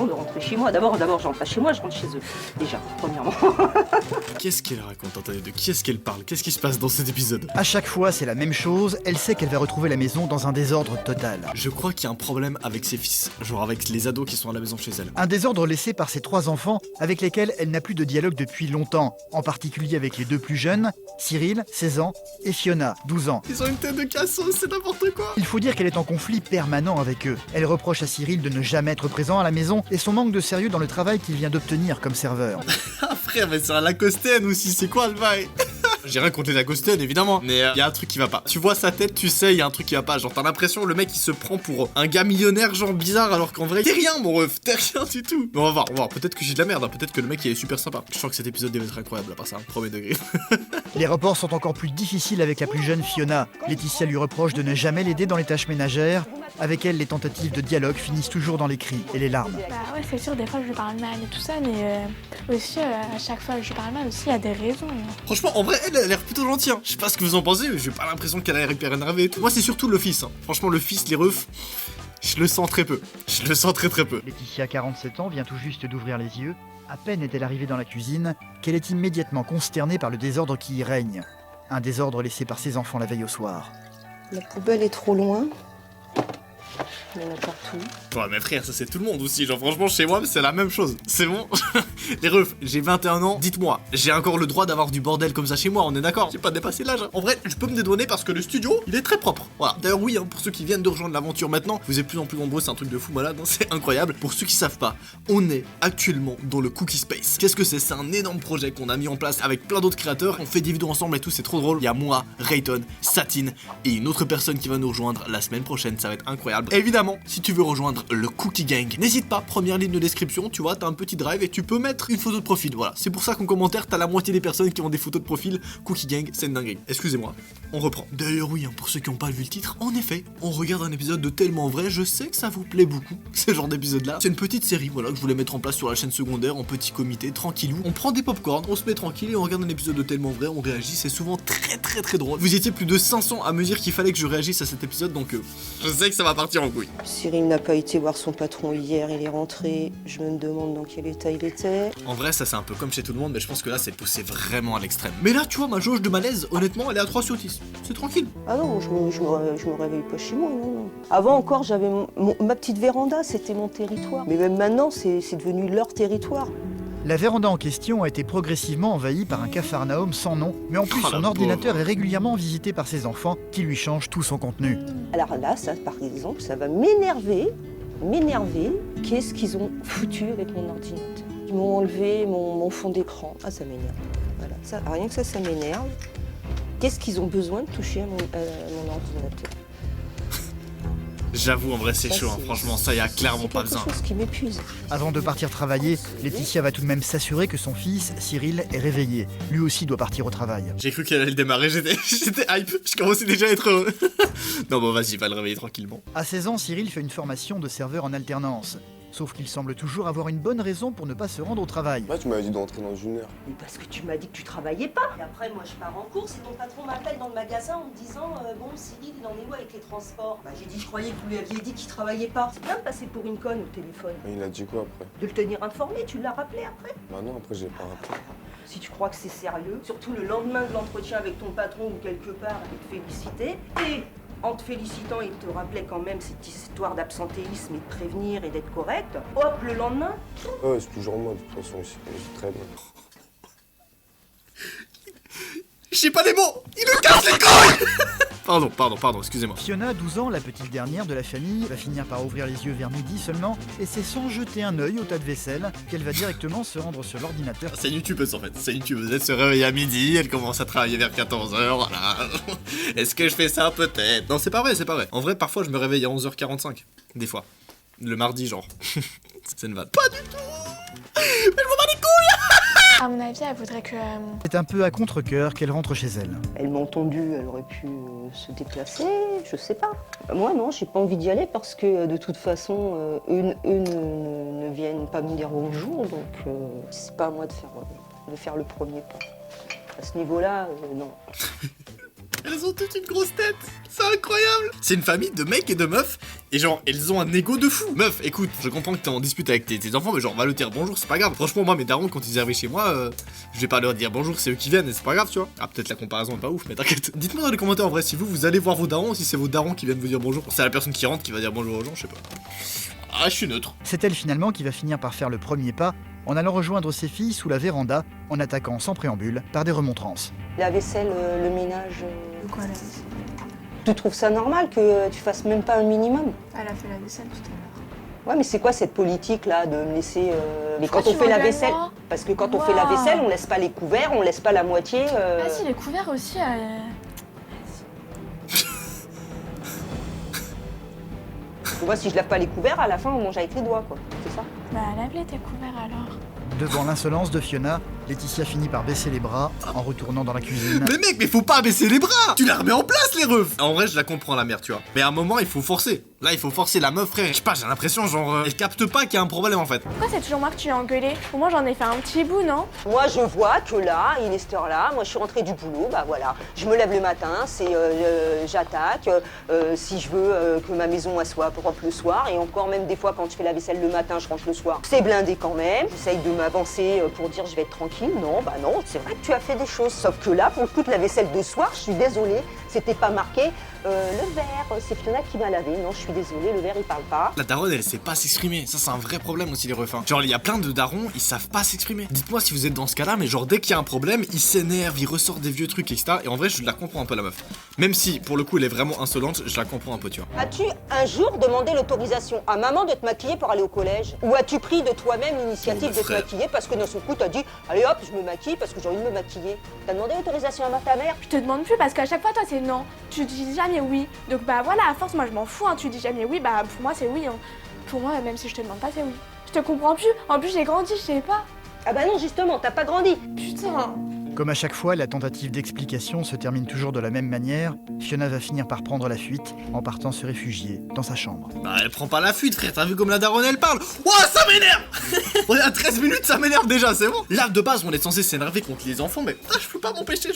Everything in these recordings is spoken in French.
de rentrer chez moi. D'abord, je rentre pas chez moi, je rentre chez eux. Déjà, premièrement. Qu'est-ce qu'elle raconte? Attendez, de qui est-ce qu'elle parle? Qu'est-ce qui se passe dans cet épisode? À chaque fois, c'est la même chose, elle sait qu'elle va retrouver la maison dans un désordre total. Je crois qu'il y a un problème avec ses fils, genre avec les ados qui sont à la maison chez elle. Un désordre laissé par ses 3 enfants avec lesquels elle n'a plus de dialogue depuis longtemps, en particulier avec les 2 plus jeunes, Cyril, 16 ans, et Fiona, 12 ans. Ils ont une tête de cassos, c'est n'importe quoi. Il faut dire qu'elle est en conflit permanent avec eux. Elle reproche à Cyril de ne jamais être présent à la maison et son manque de sérieux dans le travail qu'il vient d'obtenir comme serveur. Ah frère, mais c'est un Lacosten aussi, c'est quoi le bail? J'ai rien contre les Lacosten évidemment, mais y a un truc qui va pas. Tu vois sa tête, tu sais, y a un truc qui va pas. Genre t'as l'impression le mec il se prend pour un gars millionnaire genre bizarre alors qu'en vrai t'es rien mon ref, t'es rien du tout. Mais on va voir, peut-être que j'ai de la merde, hein. Peut-être que le mec il est super sympa. Je sens que cet épisode devait être incroyable à part ça, premier degré. Les rapports sont encore plus difficiles avec la plus jeune Fiona. Laetitia lui reproche de ne jamais l'aider dans les tâches ménagères. Avec elle, les tentatives de dialogue finissent toujours dans les cris et les larmes. Bah ouais, c'est sûr, des fois je lui parle mal et tout ça, mais aussi à chaque fois que je lui parle mal aussi, il y a des raisons. Franchement, en vrai, elle a l'air plutôt gentille. Hein. Je sais pas ce que vous en pensez, mais j'ai pas l'impression qu'elle a l'air hyper énervée et tout. Moi, c'est surtout le fils. Hein. Franchement, le fils, les refs, je le sens très peu. Je le sens très peu. Laetitia, 47 ans, vient tout juste d'ouvrir les yeux. À peine est-elle arrivée dans la cuisine qu'elle est immédiatement consternée par le désordre qui y règne. Un désordre laissé par ses enfants la veille au soir. La poubelle est trop loin. Il y en a partout. Ouais, mais frère, ça c'est tout le monde aussi. Genre, franchement, chez moi, c'est la même chose. C'est bon. Les refs, j'ai 21 ans. Dites-moi, j'ai encore le droit d'avoir du bordel comme ça chez moi, on est d'accord? J'ai pas dépassé l'âge. Hein. En vrai, je peux me dédouaner parce que le studio, il est très propre. Voilà. D'ailleurs, oui, hein, pour ceux qui viennent de rejoindre l'aventure maintenant, vous êtes de plus en plus nombreux, c'est un truc de fou malade. Hein. C'est incroyable. Pour ceux qui savent pas, on est actuellement dans le Cookie Space. Qu'est-ce que c'est? C'est un énorme projet qu'on a mis en place avec plein d'autres créateurs. On fait des vidéos ensemble et tout, c'est trop drôle. Il y a moi, Rayton, Satine et une autre personne qui va nous rejoindre la semaine prochaine. Ça va être incroyable. Et évidemment, si tu veux rejoindre le Cookie Gang, n'hésite pas, première ligne de description, tu vois, t'as un petit drive et tu peux mettre une photo de profil. Voilà, c'est pour ça qu'en commentaire, t'as la moitié des personnes qui ont des photos de profil. Cookie Gang, c'est une dinguerie. Excusez-moi, on reprend. D'ailleurs, oui, hein, pour ceux qui n'ont pas vu le titre, en effet, on regarde un épisode de Tellement Vrai. Je sais que ça vous plaît beaucoup, ce genre d'épisode-là. C'est une petite série, voilà, que je voulais mettre en place sur la chaîne secondaire, en petit comité, tranquillou. On prend des popcorn, on se met tranquille et on regarde un épisode de Tellement Vrai, on réagit, c'est souvent très drôle. Vous étiez plus de 500 à me dire qu'il fallait que je réagisse à cet épisode, donc je sais que ça va partir en couille. Cyril n'a pas été voir son patron hier, il est rentré. Je me demande dans quel état il était. En vrai, ça c'est un peu comme chez tout le monde, mais je pense que là c'est poussé vraiment à l'extrême. Mais là, tu vois, ma jauge de malaise, honnêtement, elle est à 3 sur 10. C'est tranquille. Ah non, je me réveille pas chez moi, non. Avant encore, j'avais ma petite véranda, c'était mon territoire. Mais même maintenant, c'est devenu leur territoire. La véranda en question a été progressivement envahie par un capharnaüm sans nom, mais en plus Oh, son la ordinateur pauvre. est régulièrement visité par ses enfants qui lui changent tout son contenu. Alors là, ça, par exemple, ça va m'énerver. Qu'est-ce qu'ils ont foutu avec mon ordinateur? Ils m'ont enlevé mon fond d'écran. Ah, ça m'énerve. Voilà, ça, rien que ça m'énerve. Qu'est-ce qu'ils ont besoin de toucher à mon ordinateur? J'avoue, en vrai, c'est Ça, chaud, hein. Franchement, ça y a clairement pas besoin. C'est quelque chose qui m'épuise. Avant de partir travailler, Laetitia va tout de même s'assurer que son fils, Cyril, est réveillé. Lui aussi doit partir au travail. J'ai cru qu'elle allait le démarrer, j'étais hype, je commençais déjà à être heureux. Non, bon, vas-y, va le réveiller tranquillement. À 16 ans, Cyril fait une formation de serveur en alternance. Sauf qu'il semble toujours avoir une bonne raison pour ne pas se rendre au travail. Ouais, tu m'avais dit d'entrer dans 1 heure. Mais parce que tu m'as dit que tu travaillais pas. Et après, moi, je pars en course et ton patron m'appelle dans le magasin en me disant bon, Cyril, il en est où avec les transports? Bah, j'ai dit, je croyais que vous lui aviez dit qu'il travaillait pas. C'est bien de passer pour une conne au téléphone. Et il a dit quoi après? De le tenir informé, tu l'as rappelé après? Bah non, après j'ai pas rappelé. Si tu crois que c'est sérieux, surtout le lendemain de l'entretien avec ton patron ou quelque part, il te félicitait. Et en te félicitant, il te rappelait quand même cette histoire d'absentéisme et de prévenir et d'être correct. Hop, le lendemain, Ouais, c'est toujours moi de toute façon ici. C'est très bien. J'ai pas les mots, il me casse les couilles. Pardon, excusez-moi. Fiona, 12 ans, la petite dernière de la famille, va finir par ouvrir les yeux vers midi seulement, et c'est sans jeter un œil au tas de vaisselle qu'elle va directement se rendre sur l'ordinateur. C'est une youtubeuse en fait, c'est une youtubeuse, elle se réveille à midi, elle commence à travailler vers 14h, voilà. Est-ce que je fais ça peut-être? Non, c'est pas vrai. En vrai, parfois je me réveille à 11h45, des fois. Le mardi genre. C'est une vanne. Pas du tout. Mais je m'en bats les couilles. À mon avis, elle voudrait que... C'est un peu à contre-cœur qu'elle rentre chez elle. elle m'a entendu, elle aurait pu se déplacer, je sais pas. Moi, non, j'ai pas envie d'y aller parce que de toute façon, eux ne viennent pas me dire bonjour, donc c'est pas à moi de faire le premier pas. À ce niveau-là, non. Elles ont toutes une grosse tête. C'est incroyable. C'est une famille de mecs et de meufs. Et genre, elles ont un ego de fou. Meuf, écoute, je comprends que t'es en dispute avec tes enfants, mais genre, va leur dire bonjour, c'est pas grave. Franchement, moi, mes darons, quand ils arrivent chez moi, je vais pas leur dire bonjour, c'est eux qui viennent, et c'est pas grave, tu vois. Ah, peut-être la comparaison est pas ouf, mais t'inquiète. Dites-moi dans les commentaires en vrai, si vous allez voir vos darons, si c'est vos darons qui viennent vous dire bonjour. C'est la personne qui rentre qui va dire bonjour aux gens, je sais pas. Ah, je suis neutre. C'est elle finalement qui va finir par faire le premier pas en allant rejoindre ses filles sous la véranda en attaquant sans préambule par des remontrances. La vaisselle, le ménage. De quoi la vaisselle? Tu trouves ça normal que tu fasses même pas un minimum? Elle a fait la vaisselle tout à l'heure. Ouais, mais c'est quoi cette politique là de me laisser. Mais quand Pourquoi on tu fait la m'engueules, vaisselle. moi Parce que quand on fait la Wow. vaisselle, on laisse pas les couverts, on laisse pas la moitié. Ah si, les couverts aussi. Moi, si je lave pas les couverts, à la fin, on mange avec les doigts, quoi. C'est ça? Bah lave-les tes couverts alors. Devant l'insolence de Fiona, Laetitia finit par baisser les bras en retournant dans la cuisine. Mais mec, mais faut pas baisser les bras. Tu la remets en place, les refs. En vrai, je la comprends, la mère, tu vois. Mais à un moment, il faut forcer. Là, il faut forcer la meuf, frère. Je sais pas, j'ai l'impression, genre, elle capte pas qu'il y a un problème, en fait. Pourquoi c'est toujours moi que tu as engueulé? Pour moi j'en ai fait un petit bout, non? Moi, je vois que là, il est cette heure-là. Moi, je suis rentrée du boulot, bah voilà. Je me lève le matin, j'attaque. Si je veux que ma maison elle soit propre le soir, et encore même des fois quand je fais la vaisselle le matin, je range le soir. C'est blindé quand même. J'essaye de m'avancer pour dire je vais être tranquille. Non, bah non. C'est vrai que tu as fait des choses. Sauf que là, pour le coup de la vaisselle de soir, je suis désolée. C'était pas marqué. Le verre, c'est Fiona qui m'a lavé. Non, je suis désolée, le verre il parle pas. La daronne, elle sait pas s'exprimer. Ça, c'est un vrai problème aussi, les refs. Hein. Genre, il y a plein de darons, ils savent pas s'exprimer. Dites-moi si vous êtes dans ce cas-là, mais genre, dès qu'il y a un problème, ils s'énervent, ils ressortent des vieux trucs, etc. Et en vrai, je la comprends un peu, la meuf. Même si, pour le coup, elle est vraiment insolente, je la comprends un peu, tu vois. As-tu un jour demandé l'autorisation à maman de te maquiller pour aller au collège? Ou as-tu pris de toi-même l'initiative Oh, de te frère. maquiller parce que d'un seul coup t'as dit allez hop, je me maquille parce que j'ai envie de me maquiller? T'as demandé l'autorisation à ta mère? Je te demande plus parce qu'à chaque fois toi c'est non. Tu dis jamais oui. Donc bah voilà, à force moi je m'en fous, hein. Tu dis jamais oui, bah pour moi c'est oui. Hein. Pour moi, même si je te demande pas, c'est oui. Je te comprends plus. En plus j'ai grandi, je sais pas. Ah bah non, justement, t'as pas grandi. Putain. Comme à chaque fois, la tentative d'explication se termine toujours de la même manière. Fiona va finir par prendre la fuite en partant se réfugier dans sa chambre. Bah, elle prend pas la fuite, frère. T'as vu comme la daronne, elle parle? Ouah, ça m'énerve. On est à 13 minutes, ça m'énerve déjà, c'est bon. Là, de base, on est censé s'énerver contre les enfants, mais je peux pas m'empêcher,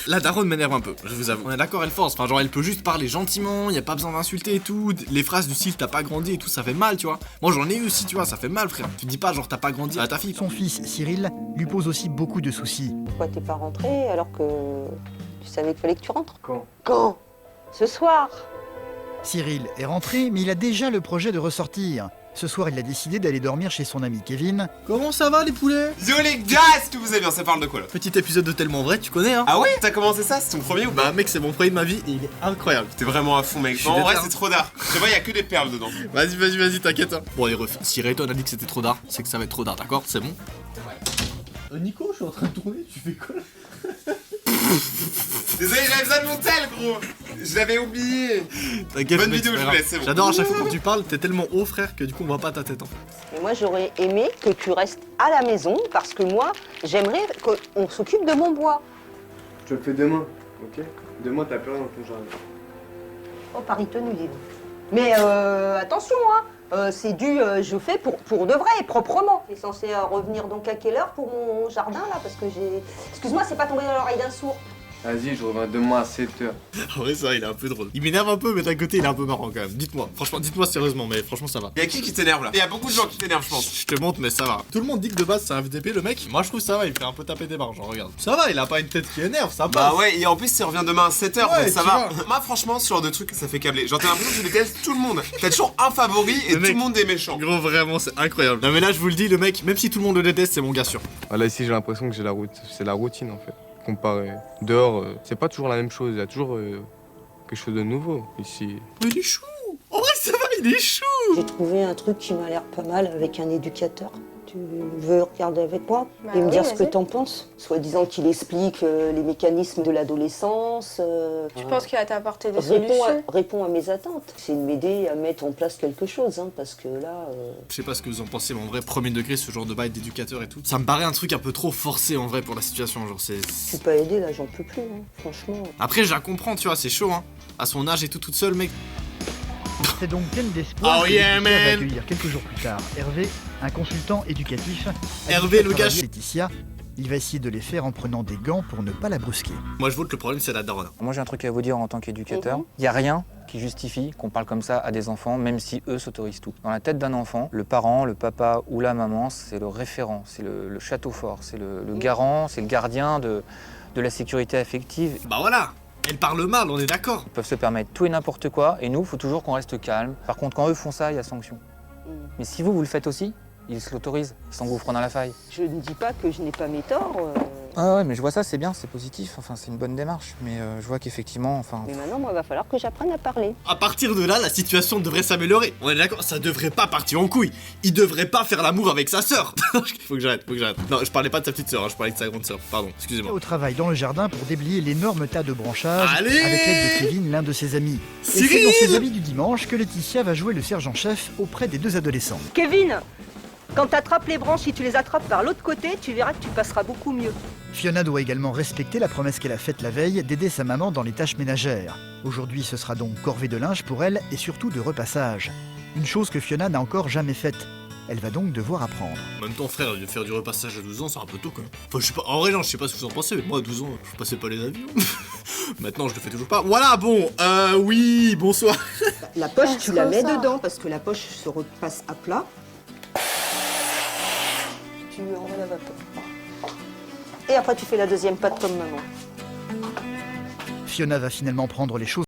La daronne m'énerve un peu, je vous avoue. On est d'accord, elle force. Enfin, genre, elle peut juste parler gentiment, y a pas besoin d'insulter et tout. Les phrases du style t'as pas grandi et tout, ça fait mal, tu vois. Moi, j'en ai eu aussi, tu vois, ça fait mal, frère. Tu dis pas, genre, t'as pas grandi à ta fille. Son fils, Cyril, lui pose aussi beaucoup de soucis. Pourquoi t'es pas rentré alors que tu savais qu'il fallait que tu rentres? Quand? Quand? Ce soir. Cyril est rentré, mais il a déjà le projet de ressortir. Ce soir, il a décidé d'aller dormir chez son ami Kevin. Comment ça va, les poulets? Yo les gars, est-ce que vous allez bien? Ça parle de quoi là? Petit épisode de Tellement Vrai, tu connais, hein? Ah ouais? T'as commencé ça? C'est ton premier ou pas? Bah, mec, c'est mon premier de ma vie et il est incroyable. T'es vraiment à fond mec. Je suis Non, en vrai déter. c'est trop d'art. Je vois, y a que des perles dedans. Vas-y, t'inquiète. Hein. Bon, les refs, si Rayton a dit que c'était trop d'art, c'est que ça va être trop d'art, d'accord? C'est bon? Nico, je suis en train de tourner, tu fais quoi? Désolé, j'avais besoin de mon tel gros. Je l'avais oublié. T'inquiète, Bonne mec, vidéo, c'est pas je vous grave. laisse, c'est bon. J'adore à chaque fois quand tu parles, t'es tellement haut, frère, que du coup on voit pas ta tête en fait. Et moi, j'aurais aimé que tu restes à la maison parce que moi, j'aimerais qu'on s'occupe de mon bois. Je te le fais demain, ok? Demain, t'as plus rien dans ton jardin. Oh, pari tenu, dis donc. Mais attention, hein, c'est du je fais pour de vrai, proprement. T'es censé revenir donc à quelle heure pour mon jardin là? Parce que j'ai. Excuse-moi, c'est pas tombé dans l'oreille d'un sourd. Vas-y, je reviens demain à 7h. En vrai, ça, il est un peu drôle. Il m'énerve un peu, mais d'un côté, il est un peu marrant quand même. Dites-moi, franchement, dites-moi sérieusement, mais franchement, ça va. Y'a qui t'énerve là? Y'a beaucoup de gens qui t'énervent, je pense. Je te montre, mais ça va. Tout le monde dit que de base, c'est un FDP, le mec. Moi, je trouve ça va, il fait un peu taper des barres, genre, regarde. Ça va, il a pas une tête qui énerve, ça passe. Bah ouais, et en plus, il revient demain à 7h, Ouais, donc ça tu va. vois. Moi, franchement, ce genre de truc, ça fait câbler. Genre, t'as l'impression que tu détestes tout le monde. T'as toujours un favori et Le tout mec. le monde est méchant. Gros, vraiment, c'est incroyable. Non, mais là, je vous le dis, le mec, même si tout le monde le déteste, c'est mon gars sûr. Ah, là, ici, j'ai l'impression que c'est la routine en fait. Comparé dehors, c'est pas toujours la même chose. Il y a toujours quelque chose de nouveau ici. Mais il est chou. En vrai, ça va, il est chou. J'ai trouvé un truc qui m'a l'air pas mal avec un éducateur. Tu veux regarder avec moi Bah et me oui, dire ce que vas-y. t'en penses? Soi-disant qu'il explique les mécanismes de l'adolescence. Tu penses qu'il va t'apporter des réponds solutions? réponds à mes attentes. C'est de m'aider à mettre en place quelque chose, hein, parce que là. Je sais pas ce que vous en pensez, mais en vrai, premier degré, ce genre de bail d'éducateur et tout, ça me paraît un truc un peu trop forcé en vrai pour la situation. Genre, Je suis pas aidée, là, j'en peux plus, hein, franchement. Après, je la comprends, tu vois, c'est chaud, hein. À son âge et tout, toute seule, mec. C'est donc pleine d'espoir Oh que yeah, Laetitia va man. accueillir quelques jours plus tard Hervé, un consultant éducatif. Hervé, habitué à le gars travailler Laetitia, Il va essayer de les faire en prenant des gants pour ne pas la brusquer. Moi je vote le problème c'est la daronne. Moi j'ai un truc à vous dire en tant qu'éducateur. Il n'y a rien qui justifie qu'on parle comme ça à des enfants, même si eux s'autorisent tout. Dans la tête d'un enfant, le parent, le papa ou la maman, c'est le référent, c'est le château fort, c'est le garant, c'est le gardien de la sécurité affective. Bah voilà, elle parle mal, on est d'accord. Ils peuvent se permettre tout et n'importe quoi, et nous, il faut toujours qu'on reste calme. Par contre, quand eux font ça, il y a sanction. Mais si vous le faites aussi, ils se l'autorisent, ils s'engouffrent dans la faille. Je ne dis pas que je n'ai pas mes torts, Ah ouais, mais je vois ça, c'est bien, c'est positif, enfin c'est une bonne démarche. Mais je vois qu'effectivement, enfin... mais maintenant, moi, il va falloir que j'apprenne à parler. À partir de là, la situation devrait s'améliorer. On est d'accord, ça devrait pas partir en couille. Il devrait pas faire l'amour avec sa sœur. faut que j'arrête. Non, je parlais pas de sa petite sœur, je parlais de sa grande sœur. Pardon, excusez-moi. Au travail dans le jardin pour déblayer l'énorme tas de branchages Allez avec l'aide de Kevin, l'un de ses amis. Et c'est Cyril dans ses habits du dimanche que Laetitia va jouer le sergent-chef auprès des deux adolescents. Kevin, quand tu attrapes les branches, si tu les attrapes par l'autre côté, tu verras que tu passeras beaucoup mieux. Fiona doit également respecter la promesse qu'elle a faite la veille d'aider sa maman dans les tâches ménagères. Aujourd'hui, ce sera donc corvée de linge pour elle et surtout de repassage. Une chose que Fiona n'a encore jamais faite. Elle va donc devoir apprendre. En même temps, frère, de faire du repassage à 12 ans, c'est un peu tôt quand même. Enfin, je sais pas, en vrai, non, je sais pas ce que vous en pensez, mais moi, à 12 ans, je passais pas les avions. Maintenant, je le fais toujours pas. Voilà, bon, oui, bonsoir. La poche, Ah, tu c'est la comme mets ça. dedans parce que la poche se repasse à plat. Tu enlèves la vapeur. Et après, tu fais la deuxième patte comme maman. Fiona va finalement prendre les choses